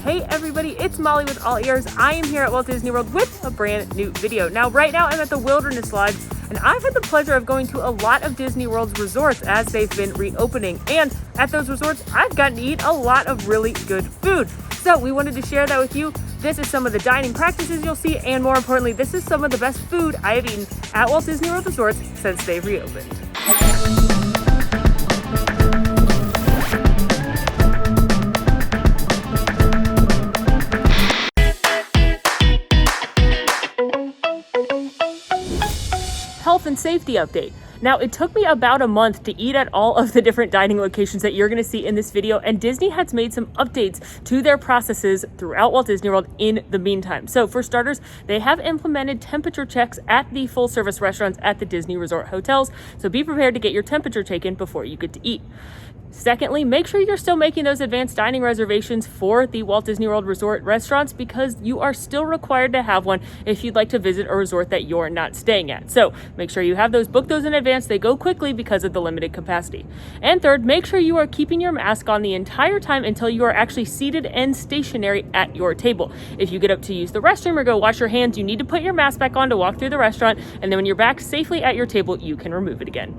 Hey everybody, it's Molly with All Ears. I am here at Walt Disney World with a brand new video. Now right now I'm at the Wilderness Lodge and I've had the pleasure of going to a lot of Disney World's resorts as they've been reopening. And at those resorts, I've gotten to eat a lot of really good food. So we wanted to share that with you. This is some of the dining practices you'll see, and more importantly, this is some of the best food I have eaten at Walt Disney World resorts since they've reopened. Health and safety update. Now, it took me about a month to eat at all of the different dining locations that you're going to see in this video, and Disney has made some updates to their processes throughout Walt Disney World in the meantime. So for starters, they have implemented temperature checks at the full service restaurants at the Disney Resort hotels, so be prepared to get your temperature taken before you get to eat. Secondly, make sure you're still making those advanced dining reservations for the Walt Disney World Resort restaurants because you are still required to have one if you'd like to visit a resort that you're not staying at. So make sure you have those, book those in advance. They go quickly because of the limited capacity. And third, make sure you are keeping your mask on the entire time until you are actually seated and stationary at your table. If you get up to use the restroom or go wash your hands, you need to put your mask back on to walk through the restaurant. And then when you're back safely at your table, you can remove it again.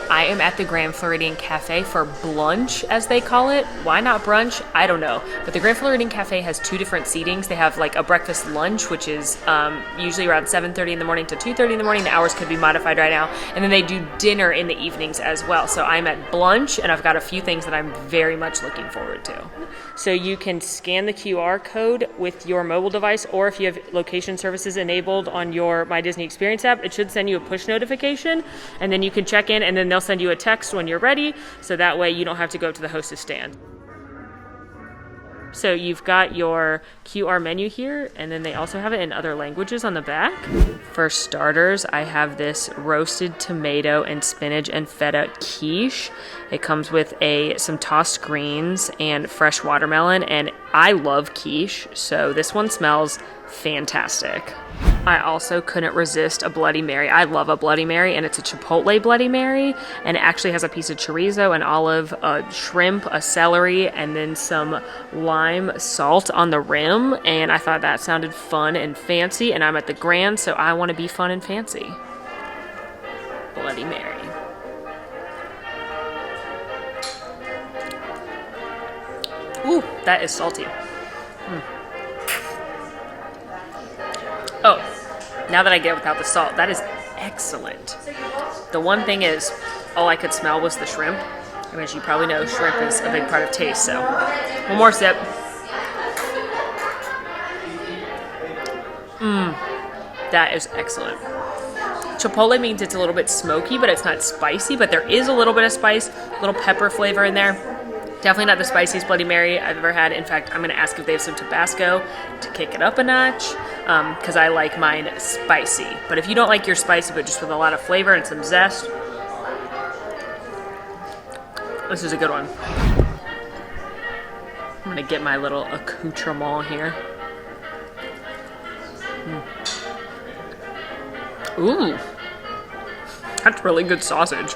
I am at the Grand Floridian Cafe for brunch, as they call it. Why not brunch? I don't know. But the Grand Floridian Cafe has two different seatings. They have like a breakfast lunch, which is usually around 7:30 in the morning to 2:30 in the morning. The hours could be modified right now. And then they do dinner in the evenings as well. So I'm at brunch, and I've got a few things that I'm very much looking forward to. So you can scan the QR code with your mobile device, or if you have location services enabled on your My Disney Experience app, it should send you a push notification, and then you can check in, and then they'll send you a text when you're ready, so that way you don't have to go to the hostess stand. So you've got your QR menu here, and then they also have it in other languages on the back. For starters, I have this roasted tomato and spinach and feta quiche. It comes with some tossed greens and fresh watermelon, and I love quiche, so this one smells fantastic. I also couldn't resist a Bloody Mary. I love a Bloody Mary, and it's a Chipotle Bloody Mary, and it actually has a piece of chorizo, an olive, a shrimp, a celery, and then some lime salt on the rim, and I thought that sounded fun and fancy, and I'm at the Grand, so I want to be fun and fancy. Bloody Mary. Ooh, that is salty. Oh, now that I get it without the salt, that is excellent. The one thing is, all I could smell was the shrimp. And as you probably know, shrimp is a big part of taste, so one more sip. That is excellent. Chipotle means it's a little bit smoky, but it's not spicy, but there is a little bit of spice, a little pepper flavor in there. Definitely not the spiciest Bloody Mary I've ever had. In fact, I'm going to ask if they have some Tabasco to kick it up a notch, because I like mine spicy. But if you don't like your spicy, but just with a lot of flavor and some zest, this is a good one. I'm going to get my little accoutrement here. Ooh, that's really good sausage.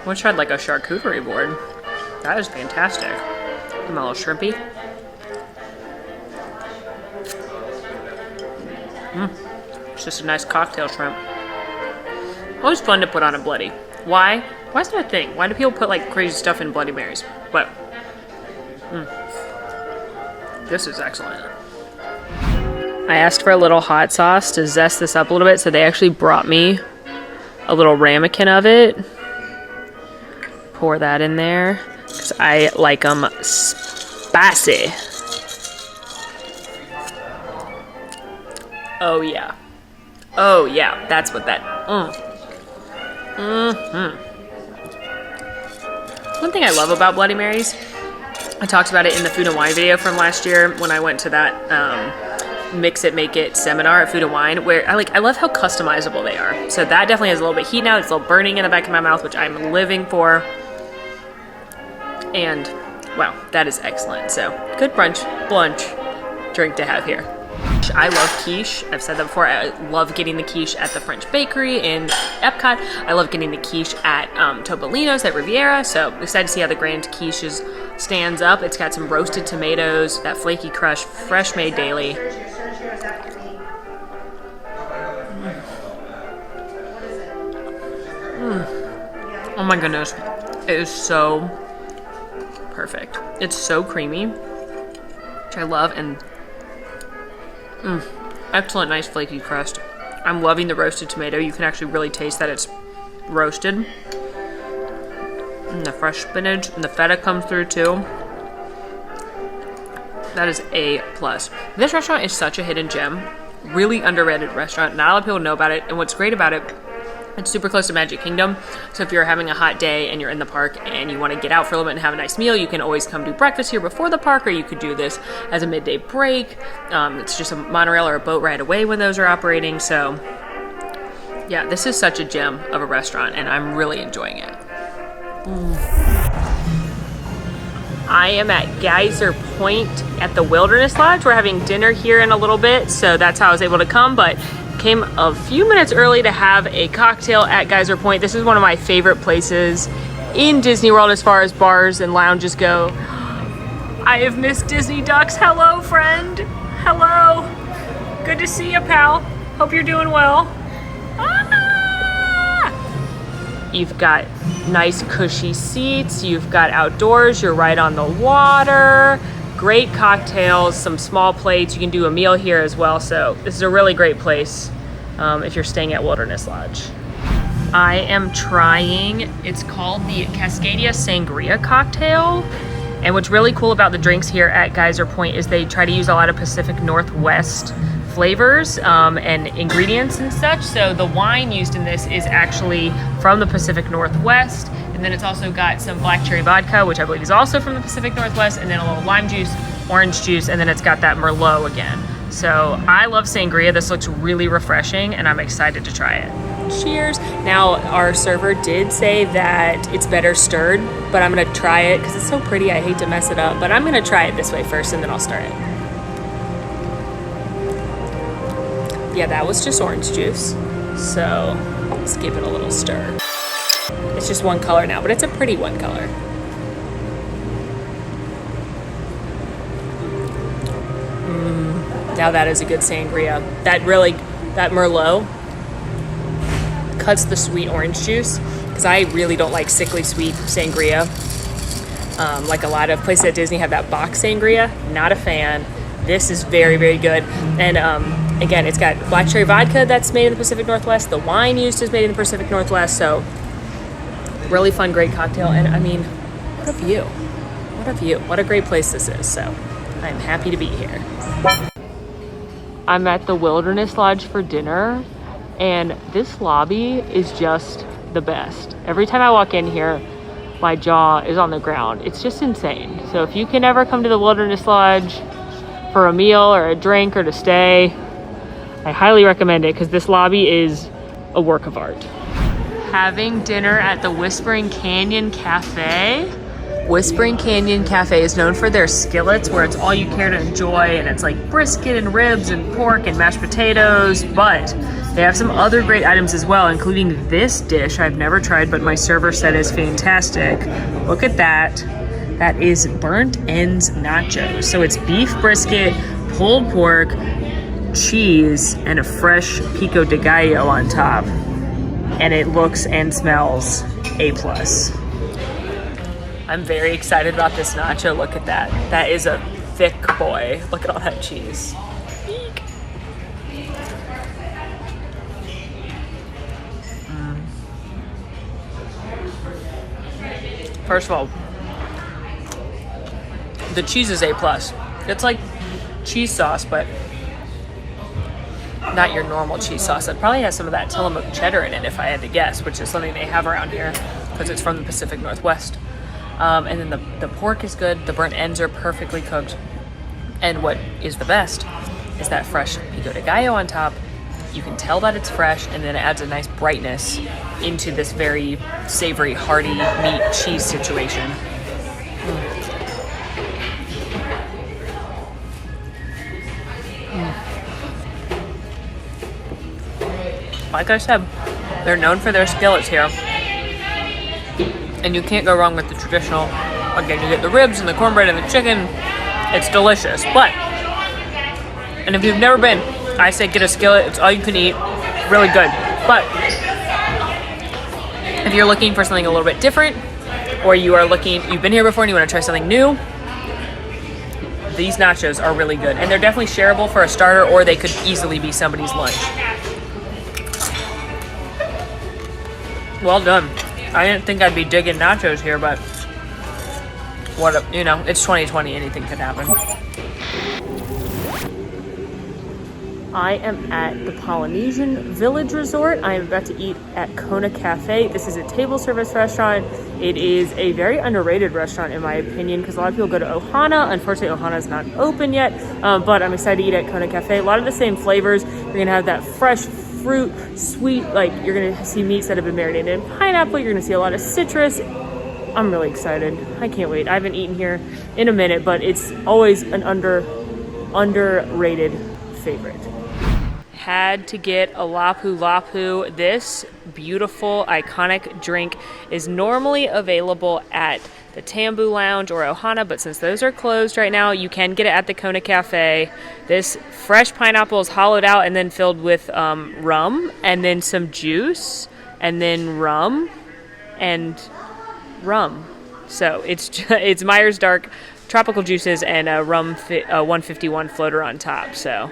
I wish I had like a charcuterie board. That is fantastic. My little shrimpy. It's just a nice cocktail shrimp. Always fun to put on a Bloody. Why? Why is that a thing? Why do people put like crazy stuff in Bloody Marys? But this is excellent. I asked for a little hot sauce to zest this up a little bit, so they actually brought me a little ramekin of it. Pour that in there. Because I like them spicy. Oh yeah. Oh yeah, that's what that... One thing I love about Bloody Marys, I talked about it in the Food and Wine video from last year when I went to that Mix It, Make It seminar at Food and Wine, where I love how customizable they are. So that definitely has a little bit of heat now. It's a little burning in the back of my mouth, which I'm living for. And wow, that is excellent. So good brunch drink to have here. I love quiche. I've said that before. I love getting the quiche at the French Bakery in Epcot. I love getting the quiche at Topolino's at Riviera. So excited to see how the Grand Quiche is stands up. It's got some roasted tomatoes, that flaky crust, fresh made daily. Oh my goodness, it is so perfect. It's so creamy, which I love, and excellent, nice flaky crust. I'm loving the roasted tomato. You can actually really taste that it's roasted. And the fresh spinach and the feta comes through too. That is A+. This restaurant is such a hidden gem. Really underrated restaurant. Not a lot of people know about it, and what's great about it, it's super close to Magic Kingdom, so if you're having a hot day and you're in the park and you want to get out for a little bit and have a nice meal, you can always come do breakfast here before the park, or you could do this as a midday break. It's just a monorail or a boat ride away when those are operating, so yeah, this is such a gem of a restaurant, and I'm really enjoying it. I am at Geyser Point at the Wilderness Lodge. We're having dinner here in a little bit, so that's how I was able to come, but came a few minutes early to have a cocktail at Geyser Point. This is one of my favorite places in Disney World as far as bars and lounges go. I have missed Disney Ducks. Hello, friend. Hello. Good to see you, pal. Hope you're doing well. Ah! You've got nice cushy seats. You've got outdoors. You're right on the water. Great cocktails, some small plates. You can do a meal here as well. So this is a really great place if you're staying at Wilderness Lodge. I am trying, it's called the Cascadia Sangria cocktail. And what's really cool about the drinks here at Geyser Point is they try to use a lot of Pacific Northwest flavors and ingredients and such. So the wine used in this is actually from the Pacific Northwest. And then it's also got some black cherry vodka, which I believe is also from the Pacific Northwest, and then a little lime juice, orange juice, and then it's got that Merlot again. So I love sangria. This looks really refreshing, and I'm excited to try it. Cheers. Now, our server did say that it's better stirred, but I'm gonna try it because it's so pretty. I hate to mess it up, but I'm gonna try it this way first, and then I'll stir it. Yeah, that was just orange juice. So let's give it a little stir. It's just one color now, but it's a pretty one color. Now that is a good sangria. That Merlot cuts the sweet orange juice, because I really don't like sickly sweet sangria. Like a lot of places at Disney have that box sangria. Not a fan. This is very, very good. And again, it's got black cherry vodka that's made in the Pacific Northwest. The wine used is made in the Pacific Northwest. So really fun, great cocktail. And I mean, what a view. What a view. What a great place this is. So I'm happy to be here. I'm at the Wilderness Lodge for dinner, and this lobby is just the best. Every time I walk in here, my jaw is on the ground. It's just insane. So if you can ever come to the Wilderness Lodge for a meal or a drink or to stay, I highly recommend it, because this lobby is a work of art. Having dinner at the Whispering Canyon Cafe. Whispering Canyon Cafe is known for their skillets, where it's all you care to enjoy, and it's like brisket and ribs and pork and mashed potatoes, but they have some other great items as well, including this dish I've never tried, but my server said is fantastic. Look at that. That is burnt ends nachos. So it's beef brisket, pulled pork, cheese, and a fresh pico de gallo on top. And it looks and smells A+. I'm very excited about this nacho. Look at that. That is a thick boy. Look at all that cheese. Eek. First of all, the cheese is A+. It's like cheese sauce, but not your normal cheese sauce. It probably has some of that Tillamook cheddar in it, if I had to guess, which is something they have around here because it's from the Pacific Northwest. And then the pork is good. The burnt ends are perfectly cooked. And what is the best is that fresh pico de gallo on top. You can tell that it's fresh, and then it adds a nice brightness into this very savory, hearty meat cheese situation. Like I said, they're known for their skillets here. And you can't go wrong with the traditional Again, you get the ribs and the cornbread and the chicken. It's delicious. But, and if you've never been, I say get a skillet. It's all you can eat. Really good. But if you're looking for something a little bit different, or you've been here before and you want to try something new, these nachos are really good. And they're definitely shareable for a starter, or they could easily be somebody's lunch. Well done. I didn't think I'd be digging nachos here, but it's 2020, anything could happen. I am at the Polynesian Village Resort. I am about to eat at Kona Cafe. This is a table service restaurant. It is a very underrated restaurant in my opinion, because a lot of people go to Ohana. Unfortunately, Ohana is not open yet, but I'm excited to eat at Kona Cafe. A lot of the same flavors. You're gonna have that fresh fruit, sweet, like you're gonna see meats that have been marinated in pineapple. You're gonna see a lot of citrus. I'm really excited. I can't wait. I haven't eaten here in a minute, but it's always an underrated favorite. Had to get a Lapu Lapu. This beautiful, iconic drink is normally available at the Tambu Lounge or Ohana, but since those are closed right now, you can get it at the Kona Cafe. This fresh pineapple is hollowed out and then filled with rum, and then some juice, and then rum, and rum. So it's Myers Dark tropical juices and a rum 151 floater on top. So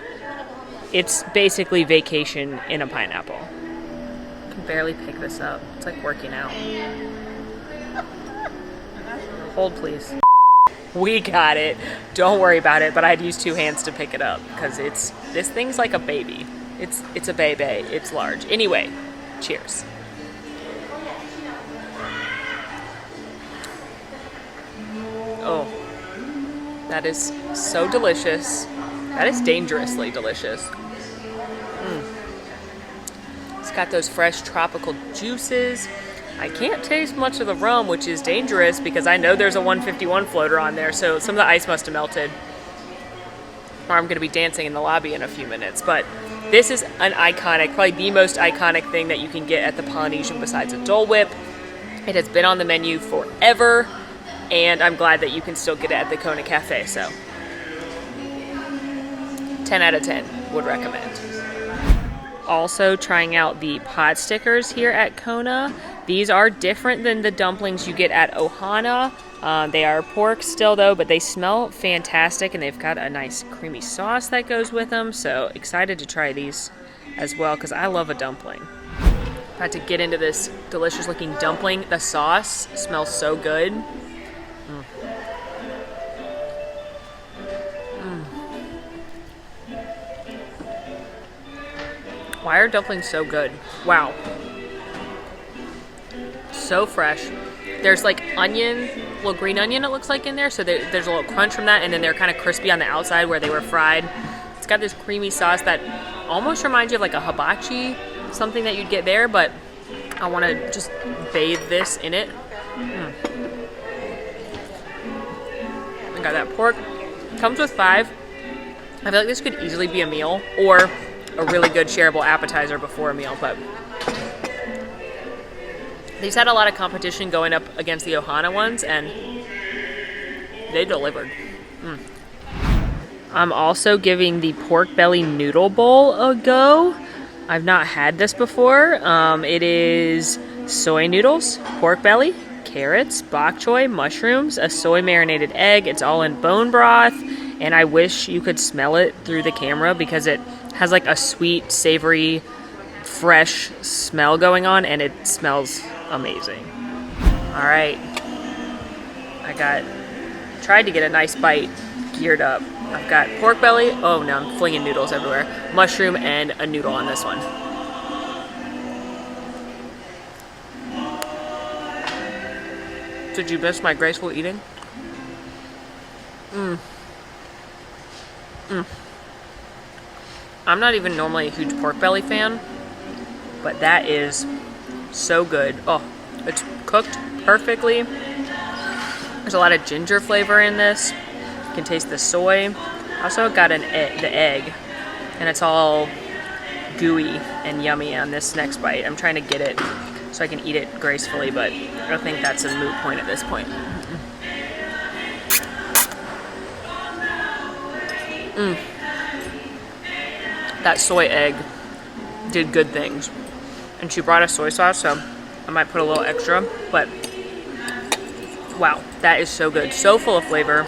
it's basically vacation in a pineapple. I can barely pick this up. It's like working out. Hold, please. We got it. Don't worry about it, but I had to use 2 hands to pick it up because this thing's like a baby. It's a baby. It's large. Anyway, cheers. Oh, that is so delicious. That is dangerously delicious. It's got those fresh tropical juices. I can't taste much of the rum, which is dangerous because I know there's a 151 floater on there, so some of the ice must have melted. Or I'm going to be dancing in the lobby in a few minutes. But this is an iconic, probably the most iconic thing that you can get at the Polynesian besides a Dole Whip. It has been on the menu forever, and I'm glad that you can still get it at the Kona Cafe, so 10 out of 10 would recommend. Also trying out the pot stickers here at Kona. These are different than the dumplings you get at Ohana. They are pork still though, but they smell fantastic and they've got a nice creamy sauce that goes with them. So excited to try these as well because I love a dumpling. About to get into this delicious looking dumpling. The sauce smells so good. Why are dumplings so good? Wow. So fresh. There's like onion, little green onion it looks like in there, so there's a little crunch from that, and then they're kind of crispy on the outside where they were fried. It's got this creamy sauce that almost reminds you of like a hibachi, something that you'd get there, but I want to just bathe this in it. I got that pork. Comes with 5. I feel like this could easily be a meal or a really good shareable appetizer before a meal, but these had a lot of competition going up against the Ohana ones, and they delivered. I'm also giving the pork belly noodle bowl a go. I've not had this before. It is soy noodles, pork belly, carrots, bok choy, mushrooms, a soy marinated egg. It's all in bone broth, and I wish you could smell it through the camera because it has like a sweet, savory, fresh smell going on, and it smells amazing. All right, tried to get a nice bite geared up. I've got pork belly. Oh no, I'm flinging noodles everywhere. Mushroom and a noodle on this one. Did you miss my graceful eating? I'm not even normally a huge pork belly fan, but that is so good. Oh, it's cooked perfectly. There's a lot of ginger flavor in this. You can taste the soy. I also got the egg, and it's all gooey and yummy on this next bite. I'm trying to get it so I can eat it gracefully, but I think that's a moot point at this point. That soy egg did good things. And she brought us soy sauce, so I might put a little extra, but wow, that is so good. So full of flavor.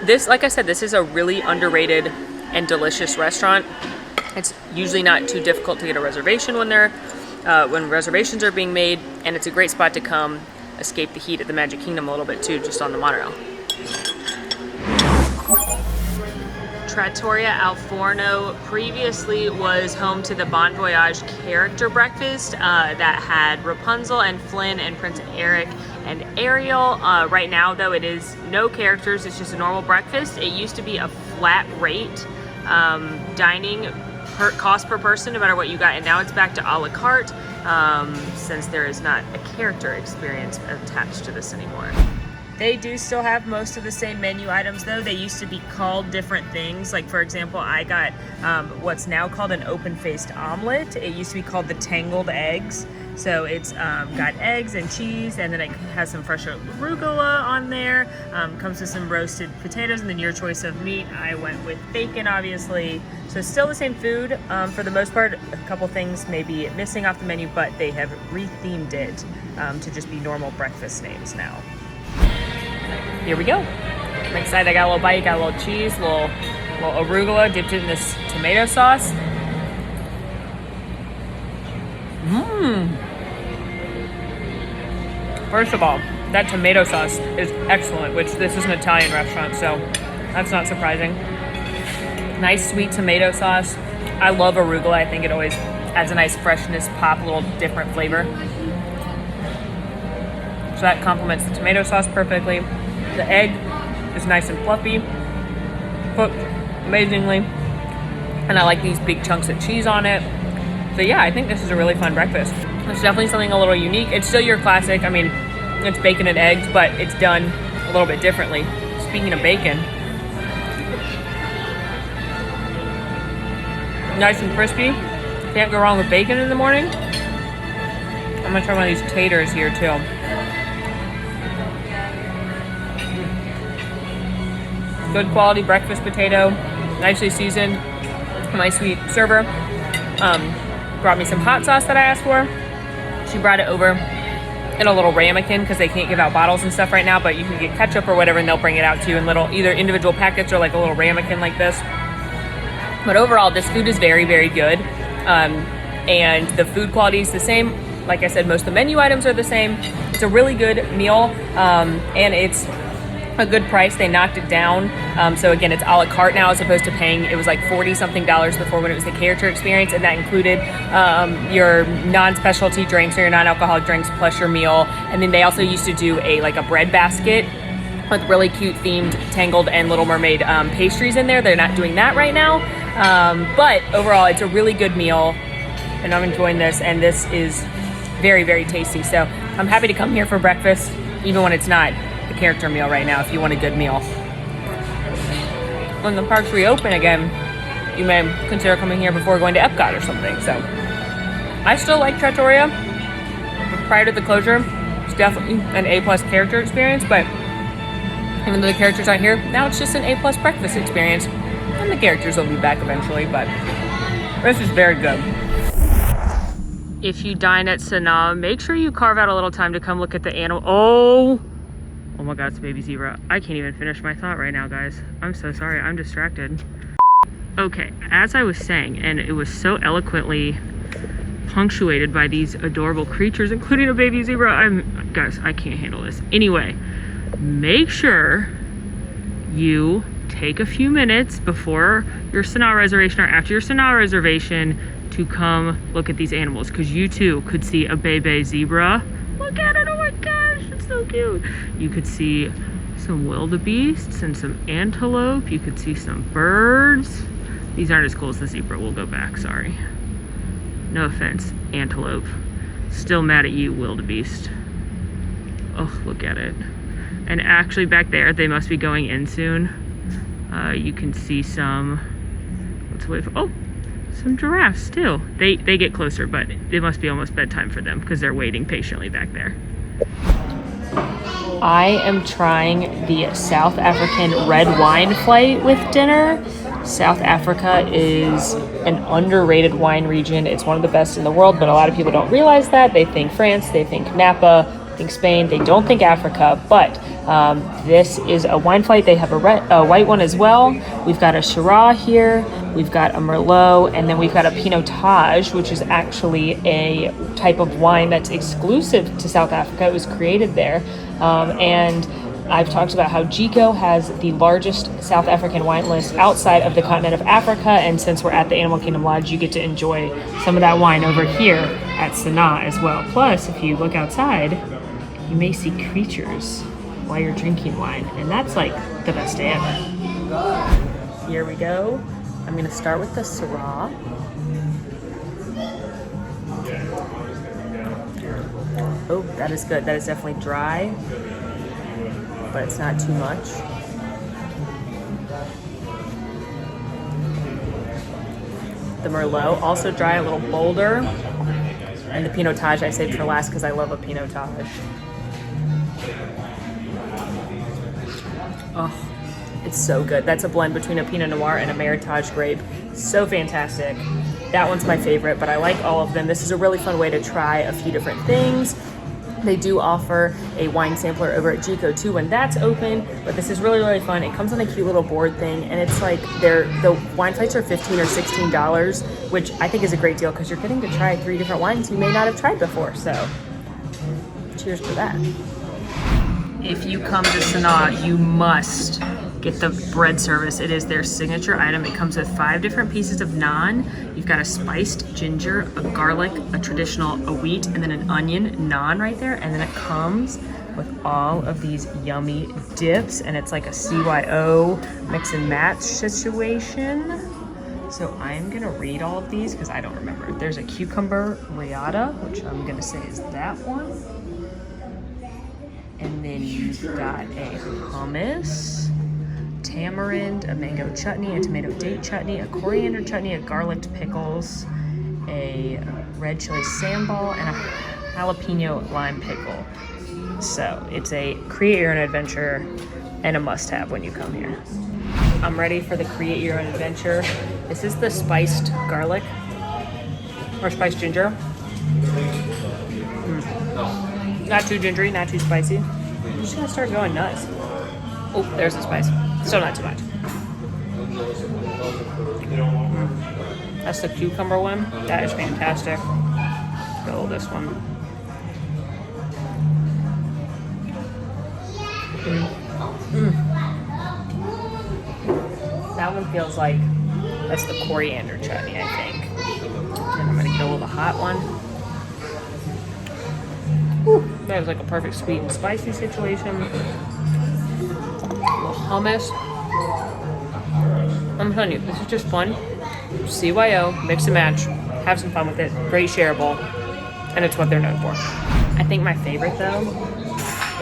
This, like I said, this is a really underrated and delicious restaurant. It's usually not too difficult to get a reservation when reservations are being made, and it's a great spot to come escape the heat at the Magic Kingdom a little bit too, just on the monorail. Trattoria Alforno previously was home to the Bon Voyage character breakfast that had Rapunzel and Flynn and Prince Eric and Ariel. Right now, though, it is no characters. It's just a normal breakfast. It used to be a flat rate dining cost per person, no matter what you got, and now it's back to a la carte since there is not a character experience attached to this anymore. They do still have most of the same menu items, though. They used to be called different things. Like, for example, I got what's now called an open-faced omelet. It used to be called the tangled eggs. So it's got eggs and cheese, and then it has some fresh arugula on there. Comes with some roasted potatoes, and then your choice of meat. I went with bacon, obviously. So still the same food for the most part. A couple things maybe missing off the menu, but they have rethemed it to just be normal breakfast names now. Here we go. I'm excited. I got a little bite, got a little cheese, a little arugula, dipped it in this tomato sauce. First of all, that tomato sauce is excellent, which this is an Italian restaurant, so that's not surprising. Nice sweet tomato sauce. I love arugula. I think it always adds a nice freshness pop, a little different flavor. So that complements the tomato sauce perfectly. The egg is nice and fluffy, cooked amazingly, and I like these big chunks of cheese on it. So yeah, I think this is a really fun breakfast. It's definitely something a little unique. It's still your classic. I mean, it's bacon and eggs, but it's done a little bit differently. Speaking of bacon, nice and crispy. Can't go wrong with bacon in the morning. I'm gonna try one of these taters here too. Good quality breakfast potato, nicely seasoned. My sweet server brought me some hot sauce that I asked for. She brought it over in a little ramekin because they can't give out bottles and stuff right now, but you can get ketchup or whatever and they'll bring it out to you in little either individual packets or like a little ramekin like this. But overall, this food is very, very good. And the food quality is the same. Like I said, most of the menu items are the same. It's a really good meal, and it's a good price. They knocked it down. So again, it's a la carte now as opposed to paying, it was like $40-something before when it was the character experience, and that included your non-specialty drinks or your non-alcoholic drinks plus your meal. And then they also used to do a bread basket with really cute themed Tangled and Little Mermaid pastries in there. They're not doing that right now. But overall, it's a really good meal and I'm enjoying this, and this is very, very tasty. So I'm happy to come here for breakfast, even when it's not the character meal right now, if you want a good meal. When the parks reopen again, you may consider coming here before going to Epcot or something. So I still like Trattoria. Prior to the closure, it's definitely an A+ character experience, but even though the characters aren't here, now it's just an A+ breakfast experience. And the characters will be back eventually, but this is very good. If you dine at Sanaa, make sure you carve out a little time to come look at the animal. Oh my God, it's a baby zebra. I can't even finish my thought right now, guys. I'm so sorry, I'm distracted. Okay, as I was saying, and it was so eloquently punctuated by these adorable creatures, including a baby zebra. Guys, I can't handle this. Anyway, make sure you take a few minutes before your Sanaa reservation or after your Sanaa reservation to come look at these animals, because you too could see a baby zebra. Look at it, oh my gosh, it's so cute. You could see some wildebeests and some antelope. You could see some birds. These aren't as cool as the zebra. We'll go back, sorry. No offense, antelope. Still mad at you, wildebeest. Oh, look at it. And actually back there, they must be going in soon. You can see some, let's wait for, oh, some giraffes too. They get closer, but it must be almost bedtime for them because they're waiting patiently back there. I am trying the South African red wine flight with dinner. South Africa is an underrated wine region. It's one of the best in the world, but a lot of people don't realize that. They think France, they think Napa, they think Spain, they don't think Africa, but this is a wine flight. They have a white one as well. We've got a Shiraz here, we've got a Merlot, and then we've got a Pinotage, which is actually a type of wine that's exclusive to South Africa. It was created there, and I've talked about how GECO has the largest South African wine list outside of the continent of Africa, and since we're at the Animal Kingdom Lodge, you get to enjoy some of that wine over here at Sanaa as well. Plus, if you look outside, you may see creatures while you're drinking wine, and that's like the best day ever. Here we go. I'm gonna start with the Syrah. Oh, that is good. That is definitely dry, but it's not too much. The Merlot, also dry, a little bolder. And the Pinotage I saved for last because I love a Pinotage. Oh, it's so good. That's a blend between a Pinot Noir and a Meritage grape. So fantastic. That one's my favorite, but I like all of them. This is a really fun way to try a few different things. They do offer a wine sampler over at GECO too when that's open, but this is really, really fun. It comes on a cute little board thing, and it's like the wine flights are $15 or $16, which I think is a great deal because you're getting to try 3 different wines you may not have tried before. So cheers to that. If you come to Sanaa, you must get the bread service. It is their signature item. It comes with 5 different pieces of naan. You've got a spiced ginger, a garlic, a traditional, a wheat, and then an onion naan right there. And then it comes with all of these yummy dips, and it's like a CYO mix and match situation. So I'm gonna read all of these because I don't remember. There's a cucumber riata, which I'm gonna say is that one. And then you've got a hummus, tamarind, a mango chutney, a tomato date chutney, a coriander chutney, a garlic pickles, a red chili sambal, and a jalapeno lime pickle. So it's a create your own adventure and a must-have when you come here. I'm ready for the create your own adventure. This is the spiced garlic or spiced ginger. Not too gingery, not too spicy. I'm just gonna start going nuts. Oh, there's the spice. Still not too much. That's the cucumber one. That is fantastic. Go this one. That one feels like that's the coriander chutney, I think. And I'm gonna go with a hot one. Whew, that was like a perfect sweet and spicy situation. A little hummus. I'm telling you, this is just fun. CYO, mix and match, have some fun with it. Very shareable, and it's what they're known for. I think my favorite though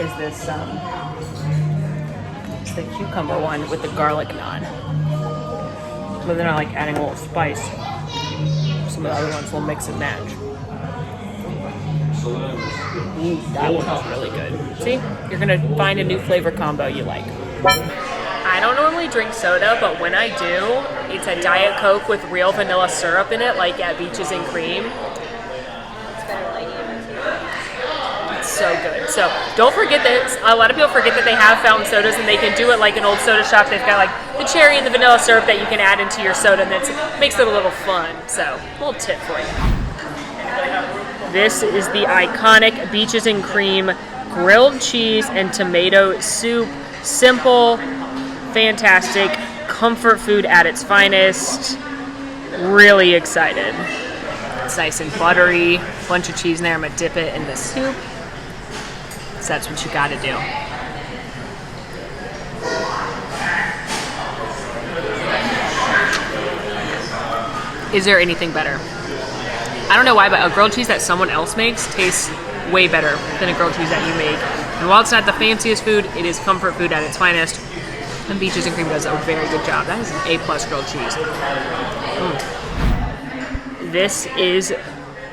is this. It's the cucumber one with the garlic naan. But then I like adding a little spice. Some of the other ones will mix and match. Ooh, that one's really good. See, you're gonna find a new flavor combo you like. I don't normally drink soda, but when I do, it's a Diet Coke with real vanilla syrup in it, like at Beaches and Cream. It's so good. So don't forget that a lot of people forget that they have fountain sodas, and they can do it like an old soda shop. They've got like the cherry and the vanilla syrup that you can add into your soda, and that makes it a little fun. So a little tip for you. This is the iconic Beaches and Cream grilled cheese and tomato soup. Simple, fantastic, comfort food at its finest. Really excited. It's nice and buttery, bunch of cheese in there. I'm gonna dip it in the soup. So that's what you gotta do. Is there anything better? I don't know why, but a grilled cheese that someone else makes tastes way better than a grilled cheese that you make. And while it's not the fanciest food, it is comfort food at its finest. And Beaches and Cream does a very good job. That is an A+ grilled cheese. This is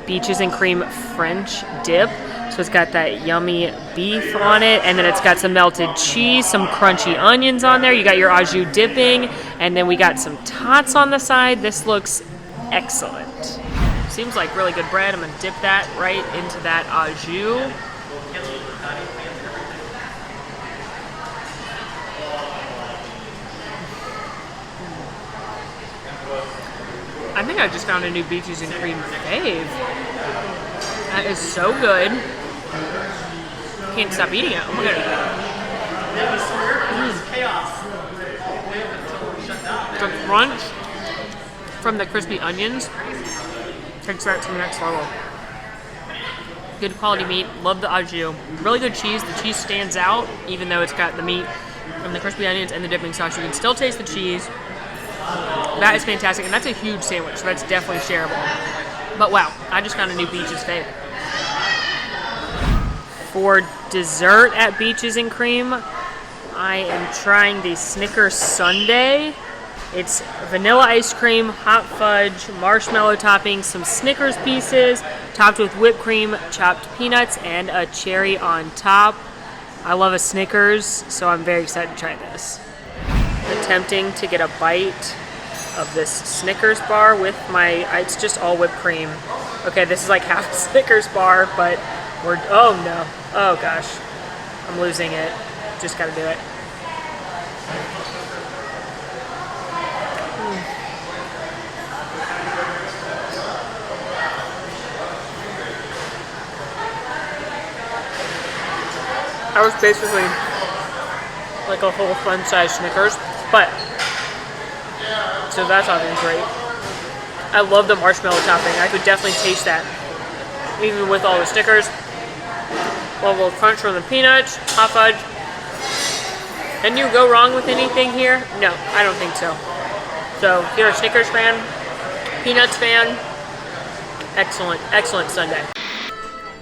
Beaches and Cream French dip. So it's got that yummy beef on it, and then it's got some melted cheese, some crunchy onions on there. You got your au jus dipping, and then we got some tots on the side. This looks excellent. Seems like really good bread. I'm gonna dip that right into that au jus. I think I just found a new beaches and cream fave. That is so good. Can't stop eating it. Oh my god. The crunch from the crispy onions takes that to the next level. Good quality meat. Love the au jus. Really good cheese. The cheese stands out even though it's got the meat from the crispy onions and the dipping sauce. You can still taste the cheese. That is fantastic, and that's a huge sandwich, so that's definitely shareable. But wow, I just found a new Beaches fave. For dessert at Beaches and Cream, I am trying the Snickers sundae. It's vanilla ice cream, hot fudge, marshmallow topping, some Snickers pieces, topped with whipped cream, chopped peanuts, and a cherry on top. I love a Snickers, so I'm very excited to try this. Attempting to get a bite of this Snickers bar with it's just all whipped cream. Okay, this is like half a Snickers bar, but oh no. Oh gosh. I'm losing it. Just gotta do it. That was basically like a whole fun-size Snickers, but so that's obviously great. I love the marshmallow topping. I could definitely taste that, even with all the Snickers. A little crunch from the peanuts, hot fudge. Can you go wrong with anything here? No, I don't think so. So if you're a Snickers fan, peanuts fan, excellent, excellent sundae.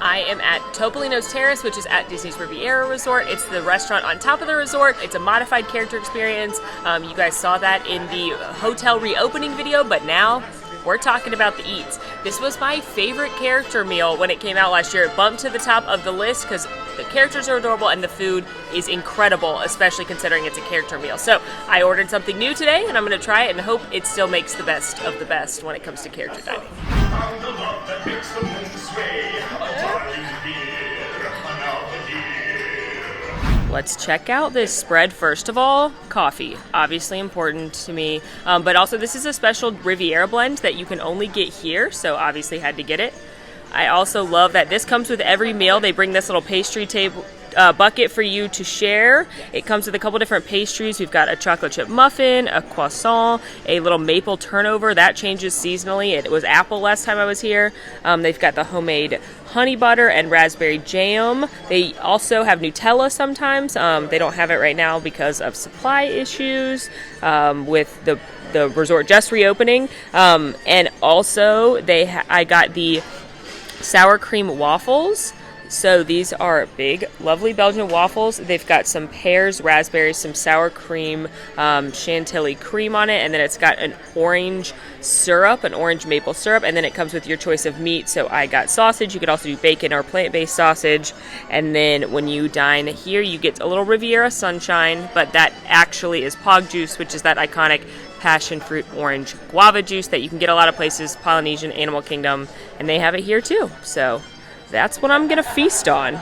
I am at Topolino's Terrace, which is at Disney's Riviera Resort. It's the restaurant on top of the resort. It's a modified character experience. You guys saw that in the hotel reopening video, but now we're talking about the eats. This was my favorite character meal when it came out last year. It bumped to the top of the list because the characters are adorable and the food is incredible, especially considering it's a character meal. So I ordered something new today, and I'm going to try it and hope it still makes the best of the best when it comes to character dining. Let's check out this spread. First of all, coffee, obviously important to me, but also this is a special Riviera blend that you can only get here, so obviously had to get it. I also love that this comes with every meal. They bring this little pastry table bucket for you to share. It comes with a couple different pastries. We've got a chocolate chip muffin, a croissant, a little maple turnover. That changes seasonally. It was apple last time I was here. They've got the homemade honey butter and raspberry jam. They also have Nutella sometimes. They don't have it right now because of supply issues with the resort just reopening. And also I got the sour cream waffles. So these are big, lovely Belgian waffles. They've got some pears, raspberries, some sour cream, chantilly cream on it, and then it's got an orange syrup, an orange maple syrup, and then it comes with your choice of meat. So I got sausage. You could also do bacon or plant-based sausage. And then when you dine here, you get a little Riviera Sunshine, but that actually is Pog juice, which is that iconic passion fruit orange guava juice that you can get a lot of places, Polynesian, Animal Kingdom, and they have it here too. So that's what I'm gonna feast on.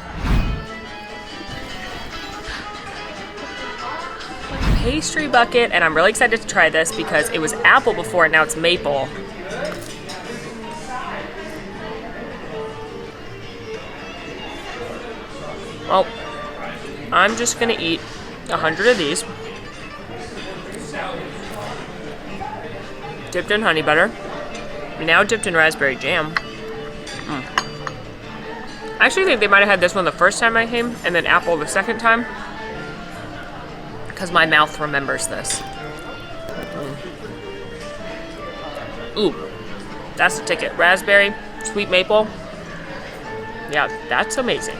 Pastry bucket, and I'm really excited to try this because it was apple before and now it's maple. Well, I'm just gonna eat 100 of these. Dipped in honey butter, now dipped in raspberry jam. I actually think they might have had this one the first time I came and then apple the second time because my mouth remembers this. Ooh, that's the ticket. Raspberry, sweet maple. Yeah, that's amazing.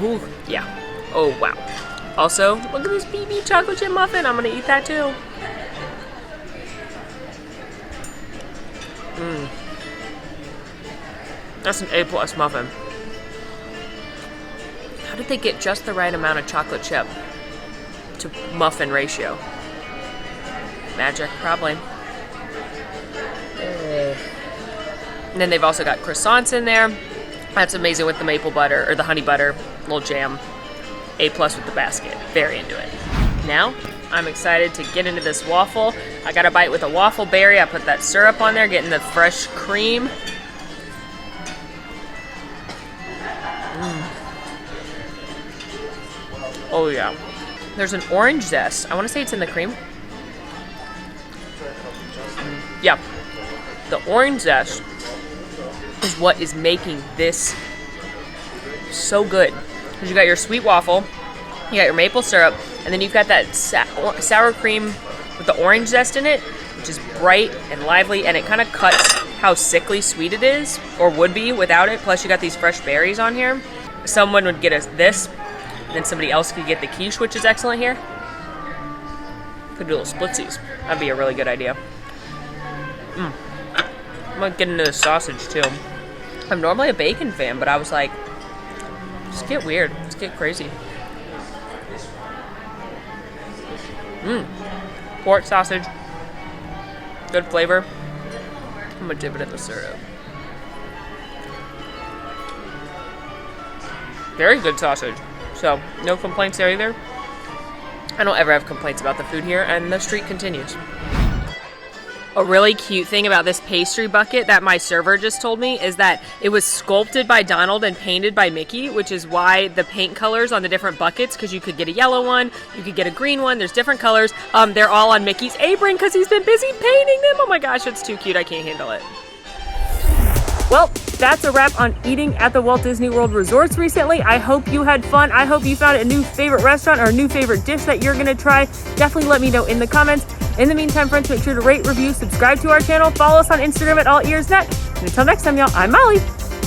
Ooh, yeah. Oh, wow. Also, look at this BB chocolate chip muffin. I'm going to eat that too. That's an A+ muffin. did they get just the right amount of chocolate chip to muffin ratio? Magic, probably. And then they've also got croissants in there. That's amazing with the maple butter, or the honey butter, little jam. A+ with the basket. Very into it. Now, I'm excited to get into this waffle. I got a bite with a waffle berry. I put that syrup on there, getting the fresh cream. Oh yeah. There's an orange zest. I want to say it's in the cream. Yeah. The orange zest is what is making this so good. Because you got your sweet waffle, you got your maple syrup, and then you've got that sour cream with the orange zest in it, which is bright and lively, and it kind of cuts how sickly sweet it is, or would be without it. Plus you got these fresh berries on here. Someone would get us this, and then somebody else could get the quiche, which is excellent here. Could do little splitsies. That'd be a really good idea. I'm gonna get into the sausage too. I'm normally a bacon fan, but I was like, let's get weird. Let's get crazy. Pork sausage. Good flavor. I'm gonna dip it in the syrup. Very good sausage. So, no complaints there either. I don't ever have complaints about the food here, and the streak continues. A really cute thing about this pastry bucket that my server just told me is that it was sculpted by Donald and painted by Mickey, which is why the paint colors on the different buckets, because you could get a yellow one, you could get a green one, there's different colors. They're all on Mickey's apron because he's been busy painting them. Oh my gosh, it's too cute. I can't handle it. Well, that's a wrap on eating at the Walt Disney World resorts recently. I hope you had fun. I hope you found a new favorite restaurant or a new favorite dish that you're gonna try. Definitely let me know in the comments. In the meantime, friends, make sure to rate, review, subscribe to our channel, follow us on Instagram at AllEars.net. And until next time, y'all, I'm Molly,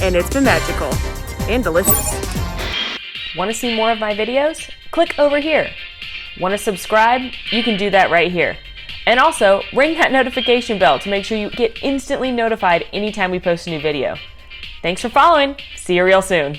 and it's been magical and delicious. Want to see more of my videos? Click over here. Want to subscribe? You can do that right here. And also, ring that notification bell to make sure you get instantly notified anytime we post a new video. Thanks for following. See you real soon.